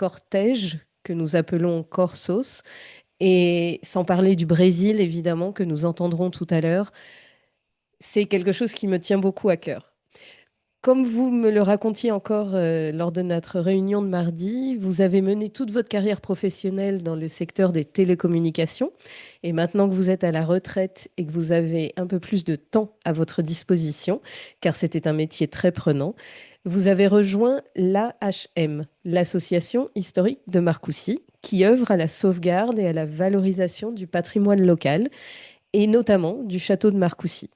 cortèges que nous appelons corsos, et sans parler du Brésil, évidemment, que nous entendrons tout à l'heure. C'est quelque chose qui me tient beaucoup à cœur. Comme vous me le racontiez encore lors de notre réunion de mardi, vous avez mené toute votre carrière professionnelle dans le secteur des télécommunications. Et maintenant que vous êtes à la retraite et que vous avez un peu plus de temps à votre disposition, car c'était un métier très prenant, vous avez rejoint l'AHM, l'Association historique de Marcoussis, qui œuvre à la sauvegarde et à la valorisation du patrimoine local, et notamment du château de Marcoussis.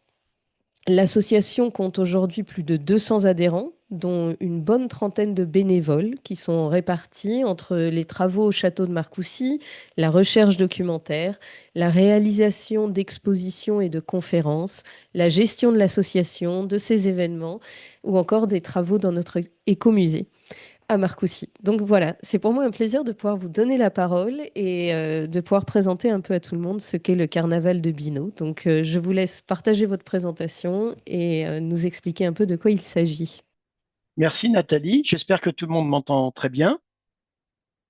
L'association compte aujourd'hui plus de 200 adhérents, dont une bonne trentaine de bénévoles qui sont répartis entre les travaux au château de Marcoussis, la recherche documentaire, la réalisation d'expositions et de conférences, la gestion de l'association, de ses événements ou encore des travaux dans notre écomusée à Marcoussis. Donc voilà, c'est pour moi un plaisir de pouvoir vous donner la parole et de pouvoir présenter un peu à tout le monde ce qu'est le carnaval de Binot. Donc je vous laisse partager votre présentation et nous expliquer un peu de quoi il s'agit. Merci Nathalie, j'espère que tout le monde m'entend très bien.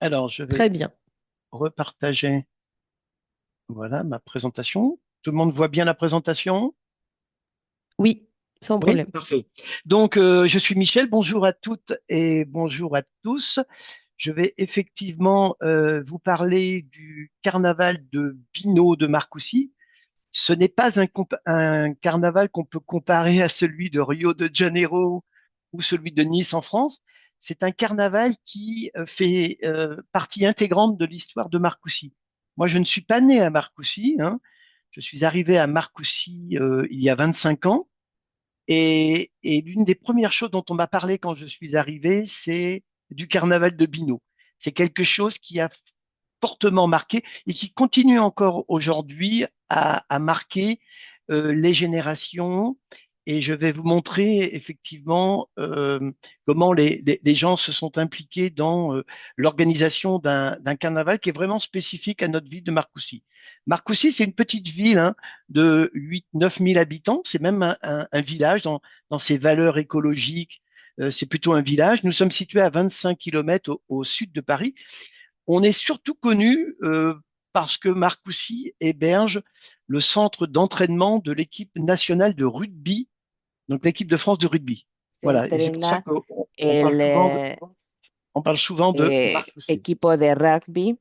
Alors, je vais Très bien. repartager, voilà, ma présentation. Tout le monde voit bien la présentation? Oui, sans Oui, problème. parfait. Donc, je suis Michel, bonjour à toutes et bonjour à tous. Je vais effectivement vous parler du carnaval de Binot de Marcoussis. Ce n'est pas un carnaval qu'on peut comparer à celui de Rio de Janeiro ou celui de Nice en France. C'est un carnaval qui fait partie intégrante de l'histoire de Marcoussis. Moi, je ne suis pas né à Marcoussis, hein. Je suis arrivé à Marcoussis il y a 25 ans. Et l'une des premières choses dont on m'a parlé quand je suis arrivé, c'est du carnaval de Binot. C'est quelque chose qui a fortement marqué et qui continue encore aujourd'hui à marquer les générations. Et je vais vous montrer effectivement comment les gens se sont impliqués dans l'organisation d'un carnaval qui est vraiment spécifique à notre ville de Marcoussis. Marcoussis, c'est une petite ville, hein, de 8 9 000 habitants. C'est même un village dans ses valeurs écologiques. C'est plutôt un village. Nous sommes situés à 25 kilomètres au sud de Paris. On est surtout connu parce que Marcoussis héberge le centre d'entraînement de l'équipe nationale de rugby, donc l'équipe de France de rugby. Se Voilà, et c'est pour ça entrena qu'on parle el souvent on parle souvent de Marcoussis. equipo de rugby.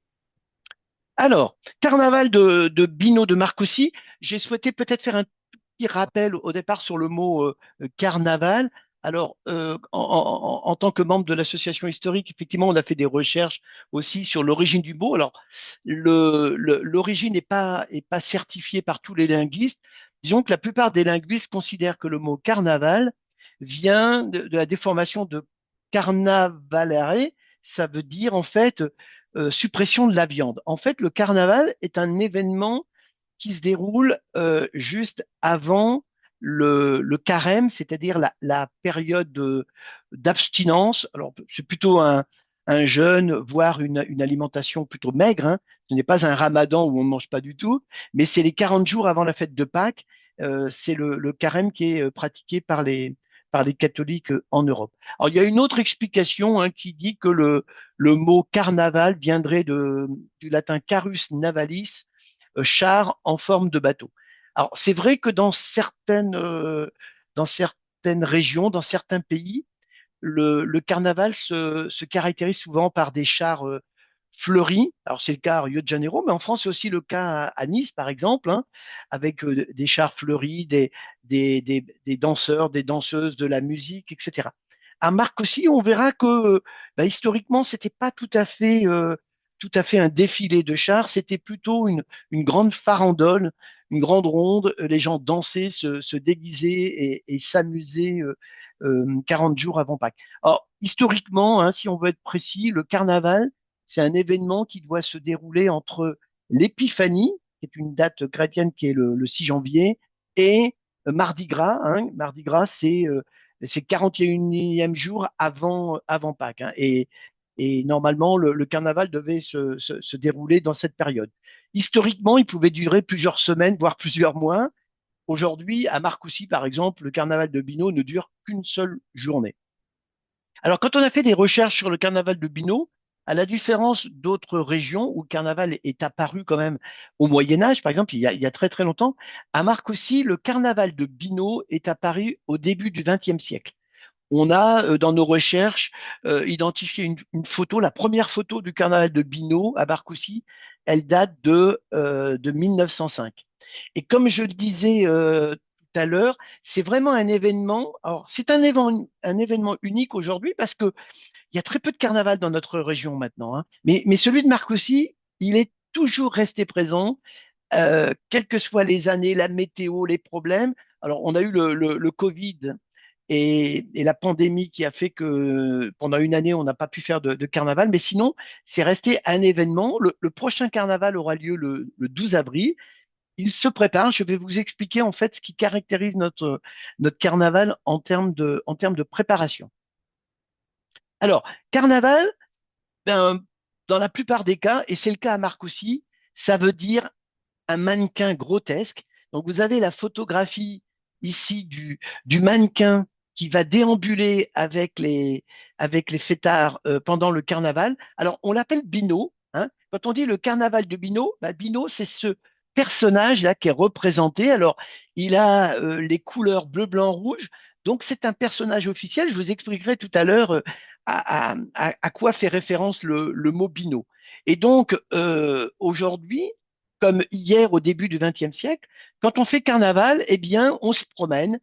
Alors, carnaval de Binot de Marcoussis, j'ai souhaité peut-être faire un petit rappel au départ sur le mot carnaval. Alors, en tant que membre de l'association historique, effectivement, on a fait des recherches aussi sur l'origine du mot. Alors, l'origine n'est pas certifiée par tous les linguistes. Disons que la plupart des linguistes considèrent que le mot carnaval vient de la déformation de carnavalare. Ça veut dire en fait suppression de la viande. En fait, le carnaval est un événement qui se déroule juste avant le carême, c'est-à-dire la période d'abstinence. Alors, c'est plutôt un jeûne, voire une alimentation plutôt maigre, hein. Ce n'est pas un ramadan où on ne mange pas du tout, mais c'est les 40 jours avant la fête de Pâques. C'est le carême qui est pratiqué par les catholiques en Europe. Alors, il y a une autre explication, hein, qui dit que le mot carnaval viendrait du latin carus navalis, char en forme de bateau. Alors, c'est vrai que dans certaines régions, dans certains pays, le carnaval se caractérise souvent par des chars fleuris. Alors, c'est le cas à Rio de Janeiro, mais en France, c'est aussi le cas à Nice, par exemple, hein, avec des chars fleuris, des danseurs, des danseuses, de la musique, etc. À Marc aussi, on verra que bah, historiquement, c'était pas tout à fait un défilé de chars, c'était plutôt une grande farandole, une grande ronde. Les gens dansaient, se déguisaient et s'amusaient 40 jours avant Pâques. Alors, historiquement, hein, si on veut être précis, le carnaval, c'est un événement qui doit se dérouler entre l'Épiphanie, qui est une date chrétienne qui est le 6 janvier, et Mardi Gras, hein. Mardi Gras, c'est 41e jour avant Pâques, hein. Et normalement, le carnaval devait se dérouler dans cette période. Historiquement, il pouvait durer plusieurs semaines, voire plusieurs mois. Aujourd'hui, à Marcoussis, par exemple, le carnaval de Binot ne dure qu'une seule journée. Alors, quand on a fait des recherches sur le carnaval de Binot, À la différence d'autres régions où le carnaval est apparu quand même au Moyen Âge, par exemple, il y a très très longtemps, à Marcoussis, le carnaval de Binot est apparu au début du XXe siècle. On a, dans nos recherches, identifié une photo, la première photo du carnaval de Binot à Marcoussis, elle date de 1905. Et comme je le disais tout à l'heure, c'est vraiment un événement. Alors, c'est un événement unique aujourd'hui parce que il y a très peu de carnaval dans notre région maintenant, hein. Mais celui de Marcoussis, il est toujours resté présent, quelles que soient les années, la météo, les problèmes. Alors, on a eu le Covid et la pandémie qui a fait que pendant une année, on n'a pas pu faire de carnaval, mais sinon, c'est resté un événement. Le prochain carnaval aura lieu le 12 avril. Il se prépare. Je vais vous expliquer en fait ce qui caractérise notre carnaval en termes de préparation. Alors, carnaval, ben, dans la plupart des cas, et c'est le cas à Marcoussis, ça veut dire un mannequin grotesque. Donc vous avez la photographie ici du mannequin qui va déambuler avec les fêtards pendant le carnaval. Alors on l'appelle Bino, hein. Quand on dit le carnaval de Bino, bah, Bino c'est ce personnage là qui est représenté. Alors il a les couleurs bleu, blanc, rouge. Donc c'est un personnage officiel. Je vous expliquerai tout à l'heure à quoi fait référence le mot Bino. Et donc aujourd'hui, comme hier au début du XXe siècle, quand on fait carnaval, eh bien, on se promène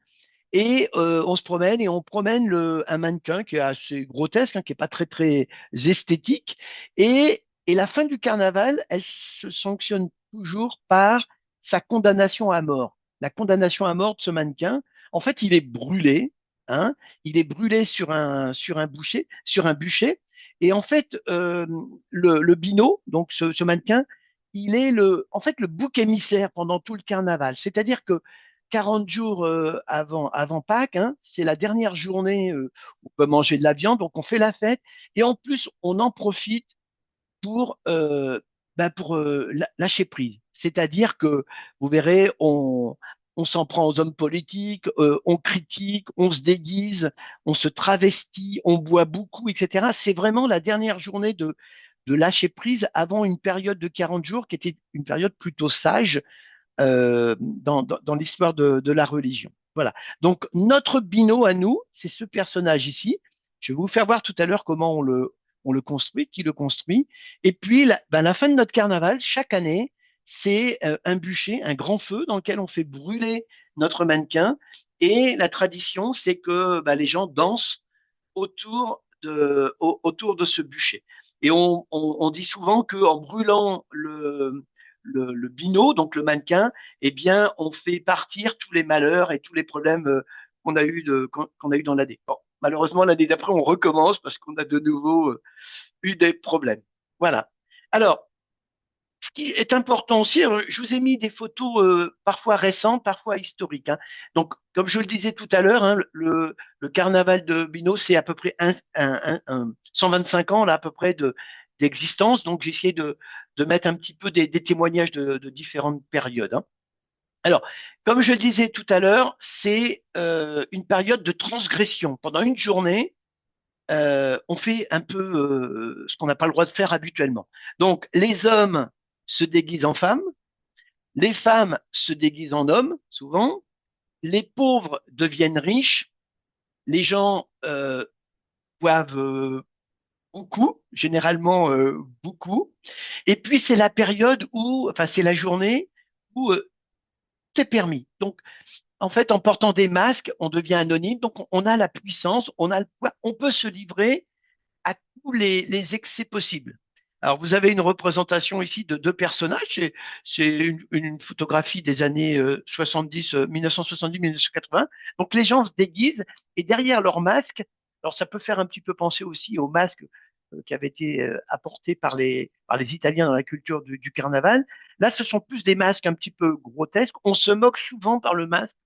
et on promène un mannequin qui est assez grotesque, hein, qui est pas très très esthétique. Et la fin du carnaval, elle se sanctionne toujours par sa condamnation à mort. La condamnation à mort de ce mannequin, en fait, il est brûlé, hein, il est brûlé sur un bûcher. Et en fait, le binot, donc ce mannequin, il est en fait, le bouc émissaire pendant tout le carnaval. C'est-à-dire que 40 jours avant Pâques, hein, c'est la dernière journée où on peut manger de la viande, donc on fait la fête. Et en plus, on en profite pour lâcher prise. C'est-à-dire que, vous verrez, on s'en prend aux hommes politiques, on critique, on se déguise, on se travestit, on boit beaucoup, etc. C'est vraiment la dernière journée de lâcher prise avant une période de 40 jours qui était une période plutôt sage dans l'histoire de la religion. Voilà. Donc, notre binôme à nous, c'est ce personnage ici. Je vais vous faire voir tout à l'heure comment on le construit, qui le construit. Et puis, la fin de notre carnaval, chaque année, c'est un bûcher, un grand feu dans lequel on fait brûler notre mannequin. Et la tradition, c'est que les gens dansent autour de ce bûcher. Et on dit souvent qu'en brûlant le binot, donc le mannequin, eh bien, on fait partir tous les malheurs et tous les problèmes qu'on a eu dans l'année. Bon, malheureusement, l'année d'après, on recommence parce qu'on a de nouveau eu des problèmes. Voilà. Alors, ce qui est important aussi, alors, je vous ai mis des photos parfois récentes, parfois historiques, hein. Donc, comme je le disais tout à l'heure, hein, le carnaval de Binot, c'est à peu près 125 ans là, à peu près d'existence. Donc, j'ai essayé de mettre un petit peu des témoignages de différentes périodes, hein. Alors, comme je le disais tout à l'heure, c'est une période de transgression. Pendant une journée, on fait un peu ce qu'on n'a pas le droit de faire habituellement. Donc, les hommes se déguisent en femmes, les femmes se déguisent en hommes, souvent, les pauvres deviennent riches, les gens boivent beaucoup, généralement beaucoup, et puis c'est la période enfin c'est la journée où tout est permis. Donc, en fait, en portant des masques, on devient anonyme, donc on a la puissance, on a le pouvoir, on peut se livrer à tous les excès possibles. Alors, vous avez une représentation ici de deux personnages. C'est une photographie des années 70, 1970-1980. Donc, les gens se déguisent et derrière leur masque, alors ça peut faire un petit peu penser aussi aux masques qui avaient été apportés par les Italiens dans la culture du carnaval. Là, ce sont plus des masques un petit peu grotesques. On se moque souvent par le masque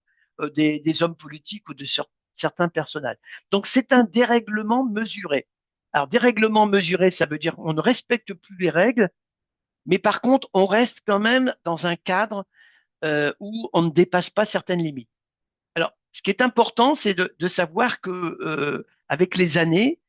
des hommes politiques ou de certains personnages. Donc, c'est un dérèglement mesuré. Alors, dérèglement mesuré, ça veut dire qu'on ne respecte plus les règles, mais par contre, on reste quand même dans un cadre où on ne dépasse pas certaines limites. Alors, ce qui est important, c'est de savoir que avec les années,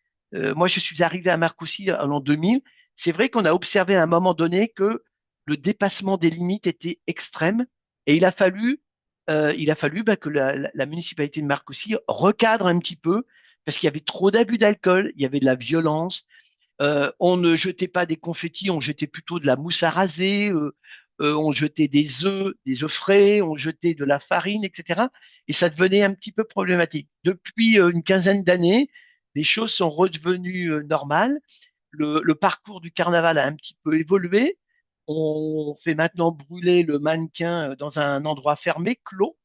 moi, je suis arrivé à Marcoussis en l'an 2000. C'est vrai qu'on a observé à un moment donné que le dépassement des limites était extrême et il a fallu que la municipalité de Marcoussis recadre un petit peu parce qu'il y avait trop d'abus d'alcool, il y avait de la violence. On ne jetait pas des confettis, on jetait plutôt de la mousse à raser, on jetait des œufs frais, on jetait de la farine, etc. Et ça devenait un petit peu problématique. Depuis une quinzaine d'années, les choses sont redevenues normales. Le parcours du carnaval a un petit peu évolué. On fait maintenant brûler le mannequin dans un endroit fermé, clos,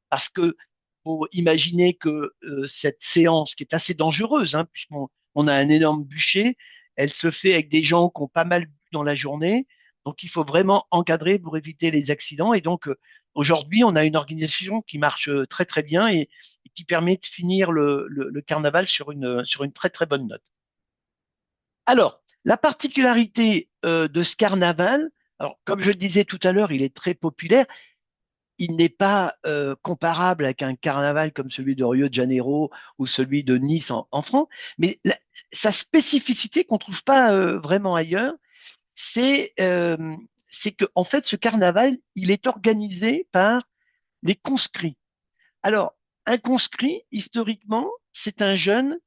parce que faut imaginer que cette séance, qui est assez dangereuse, hein, puisqu'on a un énorme bûcher, elle se fait avec des gens qui ont pas mal bu dans la journée. Donc, il faut vraiment encadrer pour éviter les accidents. Et donc, aujourd'hui, on a une organisation qui marche très, très bien et qui permet de finir le carnaval sur une très, très bonne note. Alors, la particularité de ce carnaval, alors, comme je le disais tout à l'heure, il est très populaire. Il n'est pas comparable avec un carnaval comme celui de Rio de Janeiro ou celui de Nice en France, mais sa spécificité qu'on trouve pas vraiment ailleurs, c'est c'est que en fait ce carnaval, il est organisé par les conscrits. Alors, un conscrit, historiquement, c'est un jeune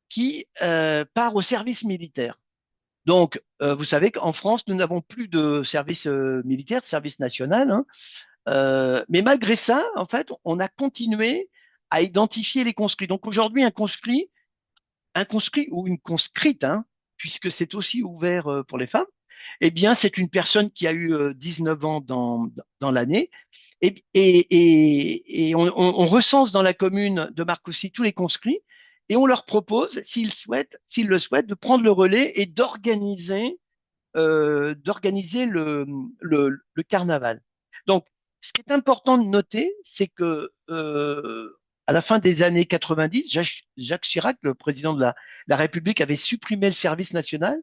qui part au service militaire. Donc, vous savez qu'en France, nous n'avons plus de service militaire, de service national, hein. Mais malgré ça, en fait, on a continué à identifier les conscrits. Donc aujourd'hui, un conscrit ou une conscrite, hein, puisque c'est aussi ouvert pour les femmes, eh bien, c'est une personne qui a eu 19 ans dans l'année. Et on recense dans la commune de Marcoussis tous les conscrits et on leur propose, s'ils le souhaitent, de prendre le relais et d'organiser le carnaval. Donc, ce qui est important de noter, c'est que à la fin des années 90, Jacques Chirac, le président de la République, avait supprimé le service national.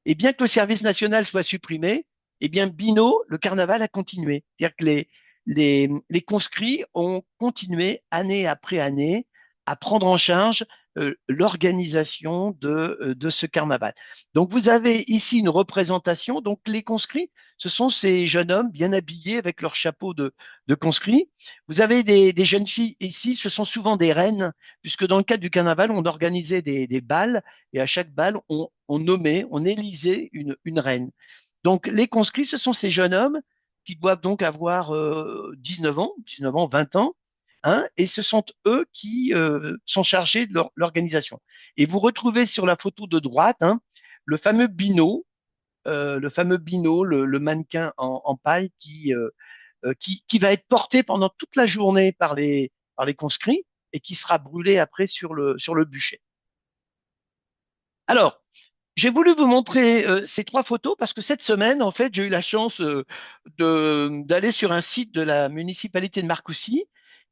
Et bien que le service national soit supprimé, eh bien Binot, le carnaval a continué. C'est-à-dire que les conscrits ont continué année après année à prendre en charge l'organisation de ce carnaval. Donc vous avez ici une représentation. Donc les conscrits, ce sont ces jeunes hommes bien habillés avec leur chapeau de conscrits. Vous avez des jeunes filles ici, ce sont souvent des reines, puisque dans le cadre du carnaval, on organisait des balles et à chaque bal, on nommait, on élisait une reine. Donc, les conscrits, ce sont ces jeunes hommes qui doivent donc avoir 19 ans, 20 ans, hein, et ce sont eux qui sont chargés de l'organisation. Et vous retrouvez sur la photo de droite hein, le fameux Binot, le mannequin en paille qui va être porté pendant toute la journée par les conscrits et qui sera brûlé après sur le bûcher. Alors, j'ai voulu vous montrer ces trois photos parce que cette semaine, en fait, j'ai eu la chance d'aller sur un site de la municipalité de Marcoussis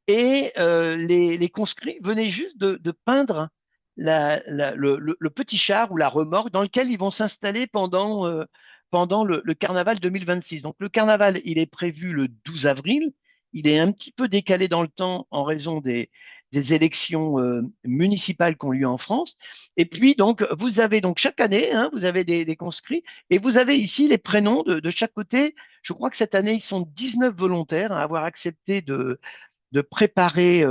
et les conscrits venaient juste de peindre le petit char ou la remorque dans lequel ils vont s'installer pendant le carnaval 2026. Donc le carnaval, il est prévu le 12 avril. Il est un petit peu décalé dans le temps en raison des élections municipales qui ont lieu en France. Et puis, donc, vous avez donc chaque année, hein, vous avez des conscrits et vous avez ici les prénoms de chaque côté. Je crois que cette année, ils sont 19 volontaires à avoir accepté de préparer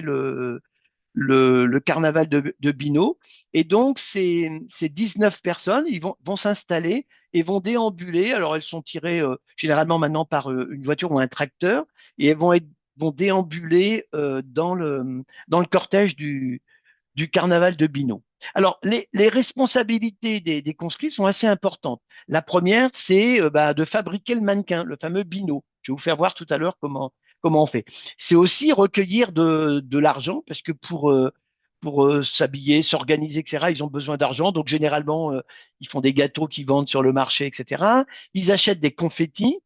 le carnaval de Binot. Et donc, ces 19 personnes, ils vont s'installer et vont déambuler. Alors, elles sont tirées généralement maintenant par une voiture ou un tracteur et elles vont déambuler dans le cortège du carnaval de Binot. Alors, les responsabilités des conscrits sont assez importantes. La première, c'est de fabriquer le mannequin, le fameux Binot. Je vais vous faire voir tout à l'heure comment on fait. C'est aussi recueillir de l'argent, parce que pour s'habiller, s'organiser, etc., ils ont besoin d'argent. Donc, généralement, ils font des gâteaux qu'ils vendent sur le marché, etc. Ils achètent des confettis.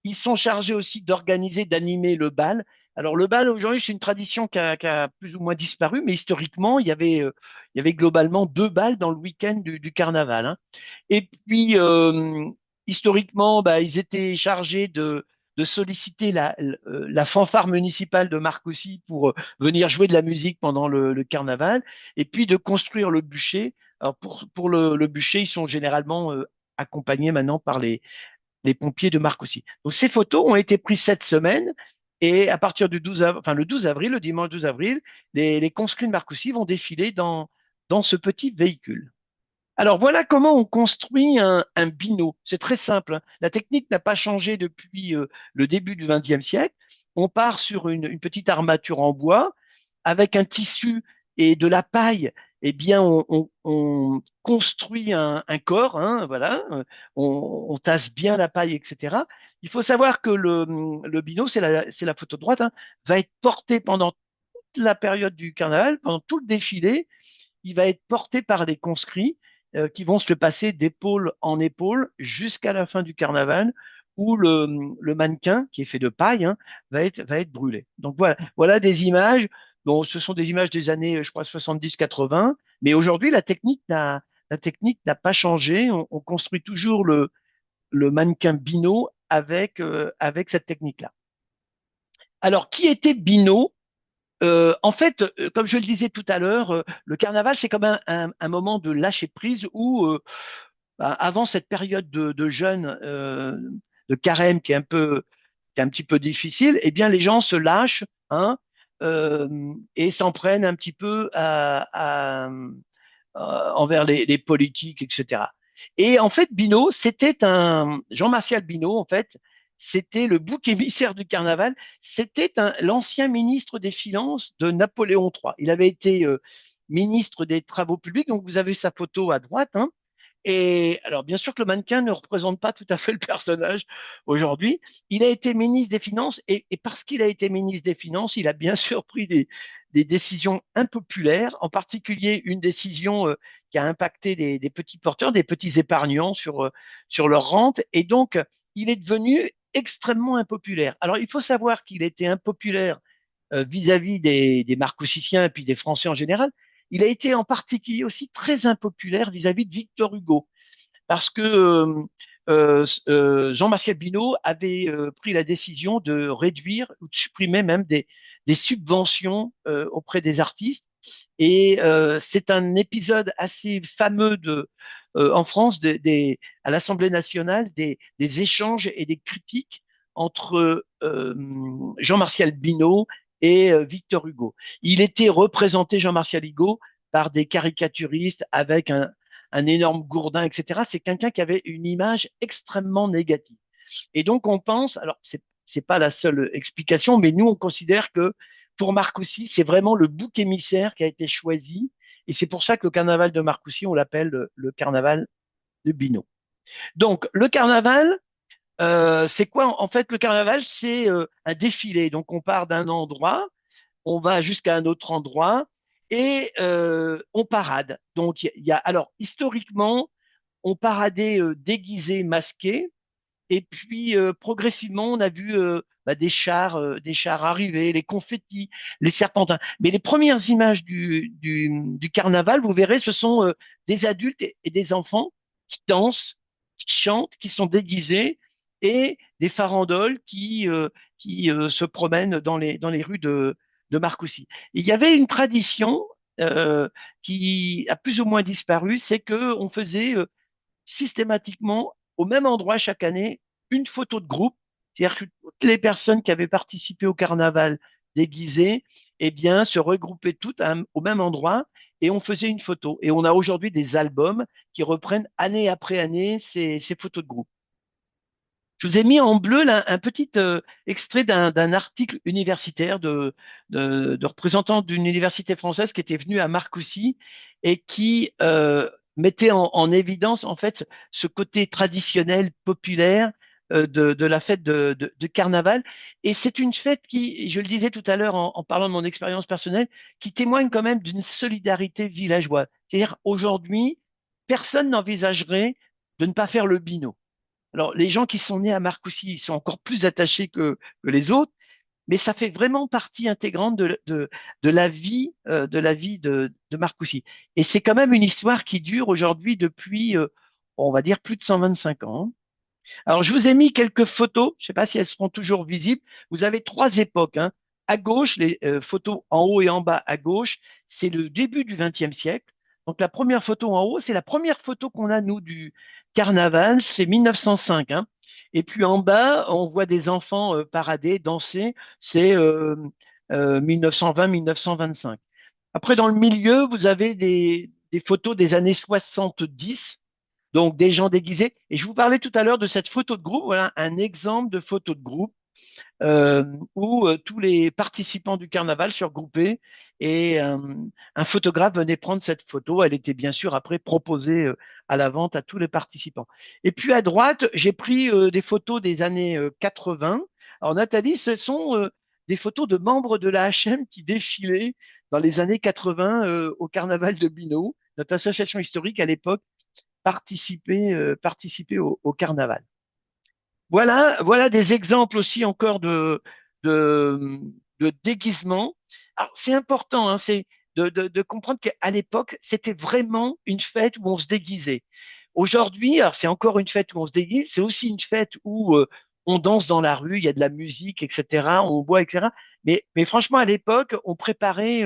Ils sont chargés aussi d'organiser, d'animer le bal. Alors le bal aujourd'hui, c'est une tradition qui a plus ou moins disparu, mais historiquement, il y avait globalement deux bals dans le week-end du carnaval, hein. Et puis historiquement, bah, ils étaient chargés de solliciter la fanfare municipale de Marcoussis pour venir jouer de la musique pendant le carnaval, et puis de construire le bûcher. Alors pour le bûcher, ils sont généralement accompagnés maintenant par les pompiers de Marcoussis. Donc ces photos ont été prises cette semaine. Et à partir du 12 avril, enfin le 12 avril, le dimanche 12 avril, les conscrits de Marcoussis vont défiler dans ce petit véhicule. Alors voilà comment on construit un binot. C'est très simple, hein. La technique n'a pas changé depuis le début du XXe siècle. On part sur une petite armature en bois avec un tissu et de la paille. Eh bien, on construit un corps, hein, voilà. On tasse bien la paille, etc. Il faut savoir que le binot, c'est la photo de droite, hein, va être porté pendant toute la période du carnaval, pendant tout le défilé. Il va être porté par des conscrits qui vont se le passer d'épaule en épaule jusqu'à la fin du carnaval, où le mannequin, qui est fait de paille, hein, va être brûlé. Donc voilà des images. Bon, ce sont des images des années, je crois, 70-80, mais aujourd'hui, la technique n'a pas changé. On construit toujours le mannequin Binot avec cette technique-là. Alors, qui était Binot? En fait, comme je le disais tout à l'heure, le carnaval, c'est comme un moment de lâcher prise où, bah, avant cette période de jeûne, de carême qui est un petit peu difficile, eh bien, les gens se lâchent, hein, et s'en prennent un petit peu envers les politiques, etc. Et en fait, Jean-Martial Binot, en fait, c'était le bouc émissaire du carnaval. C'était l'ancien ministre des Finances de Napoléon III. Il avait été ministre des Travaux publics, donc vous avez sa photo à droite, hein. Et alors, bien sûr que le mannequin ne représente pas tout à fait le personnage aujourd'hui. Il a été ministre des Finances et parce qu'il a été ministre des Finances, il a bien sûr pris des décisions impopulaires, en particulier une décision qui a impacté des petits porteurs, des petits épargnants sur leur rente. Et donc, il est devenu extrêmement impopulaire. Alors, il faut savoir qu'il était impopulaire vis-à-vis des Marcousiciens et puis des Français en général. Il a été en particulier aussi très impopulaire vis-à-vis de Victor Hugo, parce que Jean-Martial Binot avait pris la décision de réduire ou de supprimer même des subventions auprès des artistes. Et c'est un épisode assez fameux en France à l'Assemblée nationale des échanges et des critiques entre Jean-Martial Binot et Victor Hugo. Il était représenté, Jean-Martial Hugo, par des caricaturistes avec un énorme gourdin, etc. C'est quelqu'un qui avait une image extrêmement négative. Et donc on pense, alors c'est pas la seule explication, mais nous on considère que pour Marcoussis, c'est vraiment le bouc émissaire qui a été choisi, et c'est pour ça que le carnaval de Marcoussis, on l'appelle le carnaval de Binot. Donc le carnaval, c'est quoi? En fait, le carnaval, c'est un défilé. Donc on part d'un endroit, on va jusqu'à un autre endroit et on parade. Donc alors historiquement, on paradait déguisé, masqué, et puis progressivement, on a vu bah, des chars arriver, les confettis, les serpentins. Mais les premières images du carnaval, vous verrez, ce sont des adultes et des enfants qui dansent, qui chantent, qui sont déguisés, et des farandoles qui se promènent dans les rues de Marcoussis. Il y avait une tradition qui a plus ou moins disparu, c'est que on faisait systématiquement au même endroit chaque année une photo de groupe, c'est-à-dire que toutes les personnes qui avaient participé au carnaval déguisé, eh bien, se regroupaient toutes au même endroit et on faisait une photo. Et on a aujourd'hui des albums qui reprennent année après année ces photos de groupe. Je vous ai mis en bleu là, un petit extrait d'un article universitaire de représentants d'une université française qui était venu à Marcoussis et qui mettait en évidence en fait ce côté traditionnel, populaire de la fête de Carnaval. Et c'est une fête qui, je le disais tout à l'heure en parlant de mon expérience personnelle, qui témoigne quand même d'une solidarité villageoise. C'est-à-dire aujourd'hui, personne n'envisagerait de ne pas faire le binôme. Alors, les gens qui sont nés à Marcoussis, ils sont encore plus attachés que les autres, mais ça fait vraiment partie intégrante de la vie de Marcoussis. Et c'est quand même une histoire qui dure aujourd'hui depuis, on va dire, plus de 125 ans. Alors, je vous ai mis quelques photos. Je ne sais pas si elles seront toujours visibles. Vous avez trois époques, hein. À gauche, les photos en haut et en bas à gauche, c'est le début du XXe siècle. Donc, la première photo en haut, c'est la première photo qu'on a, nous, du carnaval. C'est 1905, hein. Et puis en bas, on voit des enfants parader, danser. C'est 1920-1925. Après, dans le milieu, vous avez des photos des années 70, donc des gens déguisés. Et je vous parlais tout à l'heure de cette photo de groupe. Voilà un exemple de photo de groupe euh, où tous les participants du carnaval se regroupaient et un photographe venait prendre cette photo. Elle était bien sûr après proposée à la vente à tous les participants. Et puis à droite, j'ai pris des photos des années 80. Alors Nathalie, ce sont des photos de membres de la HM qui défilaient dans les années 80 au carnaval de Binot. Notre association historique à l'époque participait au carnaval. Voilà des exemples aussi encore de, de déguisement. Alors, c'est important, hein, c'est de comprendre qu'à l'époque, c'était vraiment une fête où on se déguisait. Aujourd'hui, alors c'est encore une fête où on se déguise, c'est aussi une fête où on danse dans la rue, il y a de la musique, etc., on boit, etc. Mais franchement, à l'époque, on préparait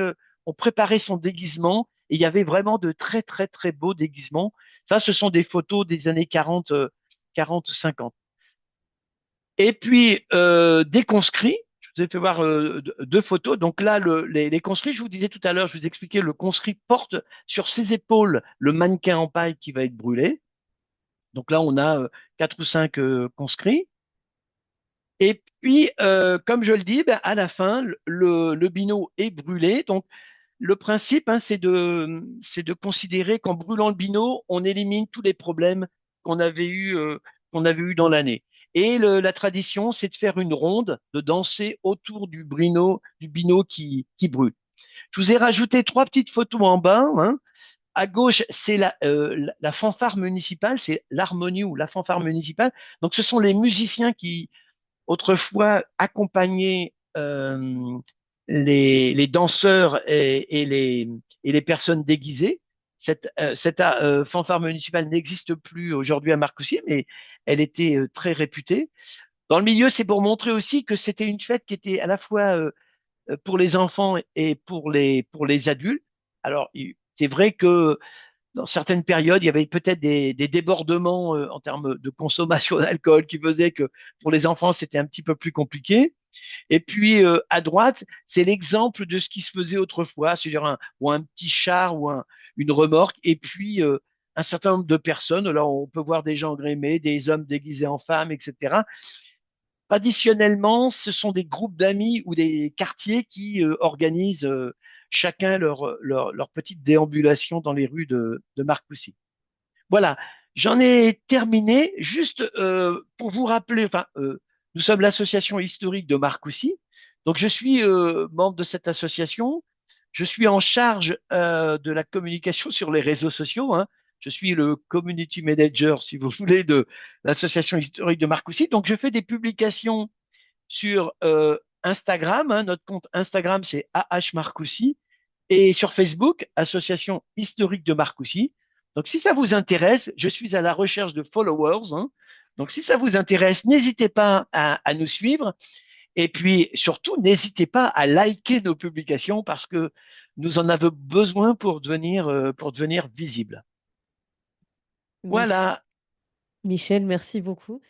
son déguisement et il y avait vraiment de très, très, très beaux déguisements. Ça, ce sont des photos des années 40, 40, 50. Et puis, des conscrits, je vous ai fait voir deux photos. Donc là, les conscrits, je vous disais tout à l'heure, je vous expliquais, le conscrit porte sur ses épaules le mannequin en paille qui va être brûlé. Donc là, on a quatre ou cinq conscrits. Et puis, comme je le dis, ben, à la fin, le binot est brûlé. Donc, le principe, hein, c'est de considérer qu'en brûlant le binot, on élimine tous les problèmes qu'on avait eu, euh, qu'on avait eu dans l'année. Et la tradition, c'est de faire une ronde, de danser autour du binot qui brûle. Je vous ai rajouté trois petites photos en bas, hein. À gauche, c'est la fanfare municipale, c'est l'harmonie ou la fanfare municipale. Donc, ce sont les musiciens qui, autrefois, accompagnaient les danseurs et les personnes déguisées. Cette fanfare municipale n'existe plus aujourd'hui à Marcoussis, mais elle était très réputée. Dans le milieu, c'est pour montrer aussi que c'était une fête qui était à la fois pour les enfants et pour les adultes. Alors, c'est vrai que dans certaines périodes, il y avait peut-être des débordements en termes de consommation d'alcool qui faisaient que pour les enfants, c'était un petit peu plus compliqué. Et puis à droite, c'est l'exemple de ce qui se faisait autrefois, c'est-à-dire ou un petit char ou une remorque, et puis un certain nombre de personnes. Là, on peut voir des gens grémés, des hommes déguisés en femmes, etc. Traditionnellement, ce sont des groupes d'amis ou des quartiers qui organisent chacun leur petite déambulation dans les rues de Marcoussis. Voilà, j'en ai terminé. Juste pour vous rappeler, enfin, nous sommes l'association historique de Marcoussis. Donc, je suis membre de cette association. Je suis en charge de la communication sur les réseaux sociaux, hein. Je suis le community manager, si vous voulez, de l'association historique de Marcoussis. Donc, je fais des publications sur Instagram, hein. Notre compte Instagram, c'est AH Marcoussis. Et sur Facebook, Association historique de Marcoussis. Donc, si ça vous intéresse, je suis à la recherche de followers, hein. Donc, si ça vous intéresse, n'hésitez pas à nous suivre. Et puis, surtout, n'hésitez pas à liker nos publications parce que nous en avons besoin pour devenir visibles. Mich- Voilà. Michel, merci beaucoup.